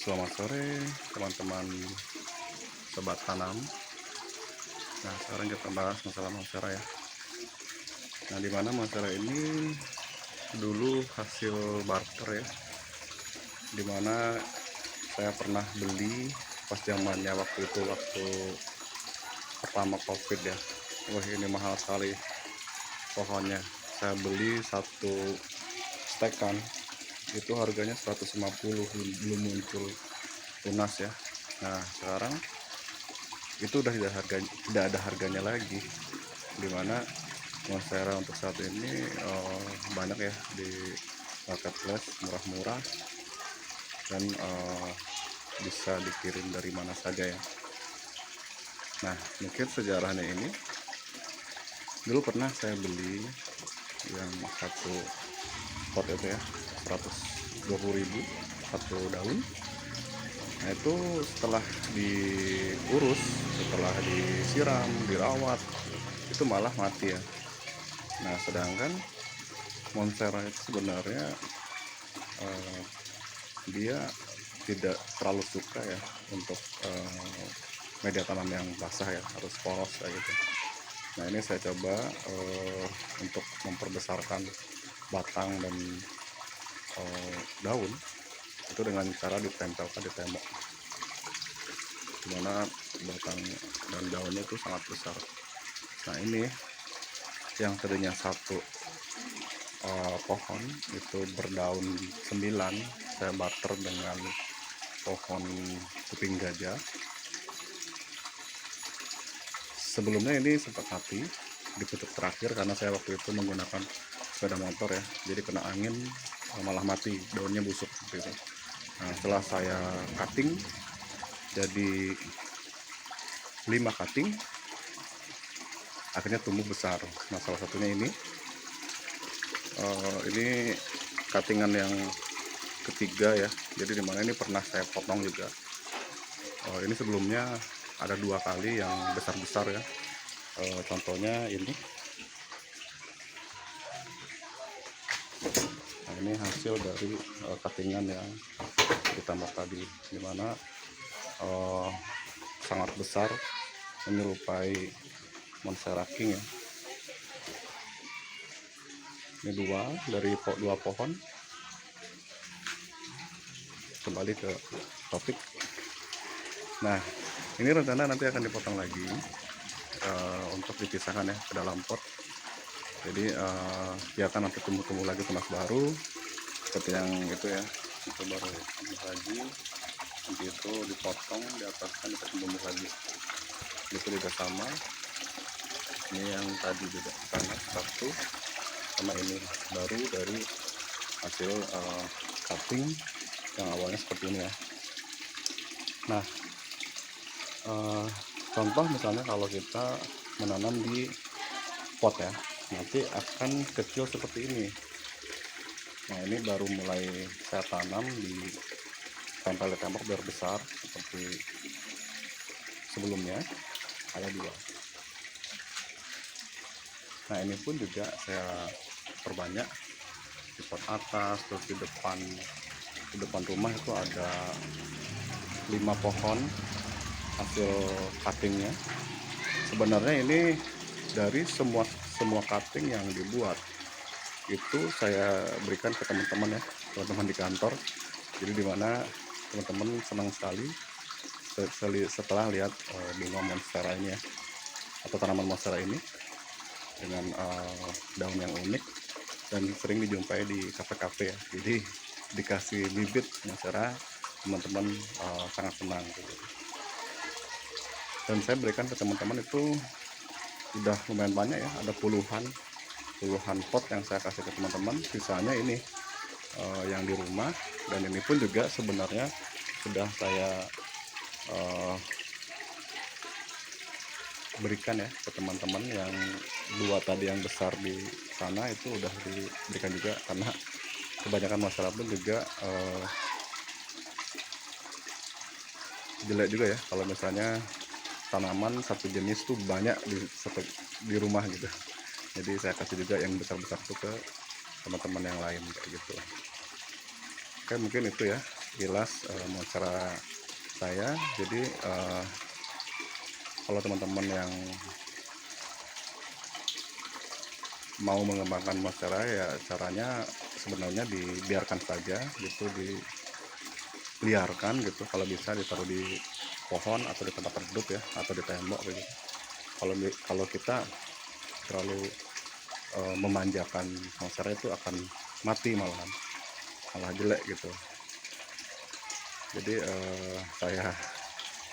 Selamat sore teman-teman sobat tanam. Nah, sekarang kita bahas masalah monstera ya. Nah, dimana monstera ini dulu hasil barter ya, dimana saya pernah beli pas zamannya waktu pertama covid ya. Wah, ini mahal sekali pohonnya. Saya beli satu stekan itu harganya 150, belum muncul tunas ya. Nah, sekarang itu udah tidak ada harganya lagi, dimana monstera untuk saat ini banyak ya di marketplace, murah-murah, dan bisa dikirim dari mana saja ya. Nah, mungkin sejarahnya ini, dulu pernah saya beli yang satu pot itu ya 120.000 satu daun. Nah, itu setelah diurus, setelah disiram, dirawat, itu malah mati ya. Nah, sedangkan monstera itu sebenarnya dia tidak terlalu suka ya untuk media tanam yang basah ya, harus poros kayak gitu. Nah, ini saya coba untuk memperbesarkan batang dan daun itu dengan cara ditempelkan di tembok, dimana batang dan daunnya itu sangat besar. Nah, ini yang tadinya satu pohon itu berdaun 9, saya barter dengan pohon kuping gajah. Sebelumnya ini sempat mati di pucuk terakhir karena saya waktu itu menggunakan sepeda motor ya, jadi kena angin malah mati, daunnya busuk seperti itu. Nah, setelah saya cutting jadi 5 cutting, akhirnya tumbuh besar. Nah, salah satunya ini cuttingan yang ketiga ya, jadi dimana ini pernah saya potong juga. Ini sebelumnya ada 2 kali yang besar-besar ya. Contohnya ini. Nah, ini hasil dari cuttingan yang ditambah tadi, dimana sangat besar, menyerupai monstera king ya. Ini dari 2 pohon. Kembali ke topik. Nah, ini rencana nanti akan dipotong lagi untuk dipisahkan ya ke dalam pot. Jadi biarkan nanti tumbuh lagi tunas baru seperti yang itu ya, itu baru tumbuh lagi, nanti itu dipotong, di atas kan tumbuh lagi. Itu juga sama, ini yang tadi juga sana satu, sama ini baru dari hasil cutting yang awalnya seperti ini ya. Nah, contoh misalnya kalau kita menanam di pot ya, nanti akan kecil seperti ini. Nah, ini baru mulai saya tanam di tempel tembok biar besar seperti sebelumnya, ada 2. Nah, ini pun juga saya perbanyak di pot atas, terus di depan rumah itu ada 5 pohon hasil cuttingnya. Sebenarnya ini dari semua cutting yang dibuat itu saya berikan ke teman-teman ya, teman-teman di kantor. Jadi dimana teman-teman senang sekali setelah lihat bunga monstera ini ya, atau tanaman monstera ini dengan daun yang unik dan sering dijumpai di kafe-kafe ya. Jadi dikasih bibit monstera, teman-teman sangat senang gitu. Dan saya berikan ke teman-teman itu udah lumayan banyak ya, ada puluhan pot yang saya kasih ke teman-teman. Sisanya ini yang di rumah, dan ini pun juga sebenarnya sudah saya berikan ya ke teman-teman. Yang 2 tadi yang besar di sana itu udah diberikan juga, karena kebanyakan masyarakat juga jelek juga ya kalau misalnya tanaman satu jenis tuh banyak di rumah gitu. Jadi saya kasih juga yang besar-besar tuh ke teman-teman yang lain kayak gitu. Oke, mungkin itu ya sekilas monstera saya. Jadi kalau teman-teman yang mau mengembangkan monstera ya caranya sebenarnya dibiarkan saja gitu, diliarkan gitu, kalau bisa ditaruh di pohon atau di tempat teduh ya, atau di tembok gitu. Kalau kita terlalu memanjakan monstera itu akan mati, malah jelek gitu. Jadi saya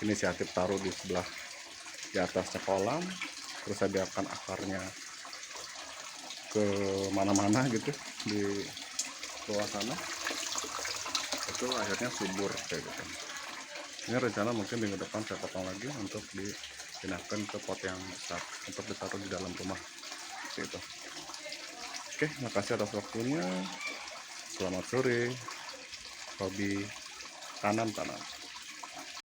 inisiatif taruh di sebelah, di atasnya kolam, terus saya biarkan akarnya ke mana-mana gitu di bawah sana, itu akhirnya subur kayak gitu. Ini rencana mungkin minggu depan saya potong lagi untuk dipindahkan ke pot yang besar untuk ditaruh di dalam rumah gitu. Oke, makasih atas waktunya. Selamat sore, hobi tanam-tanam.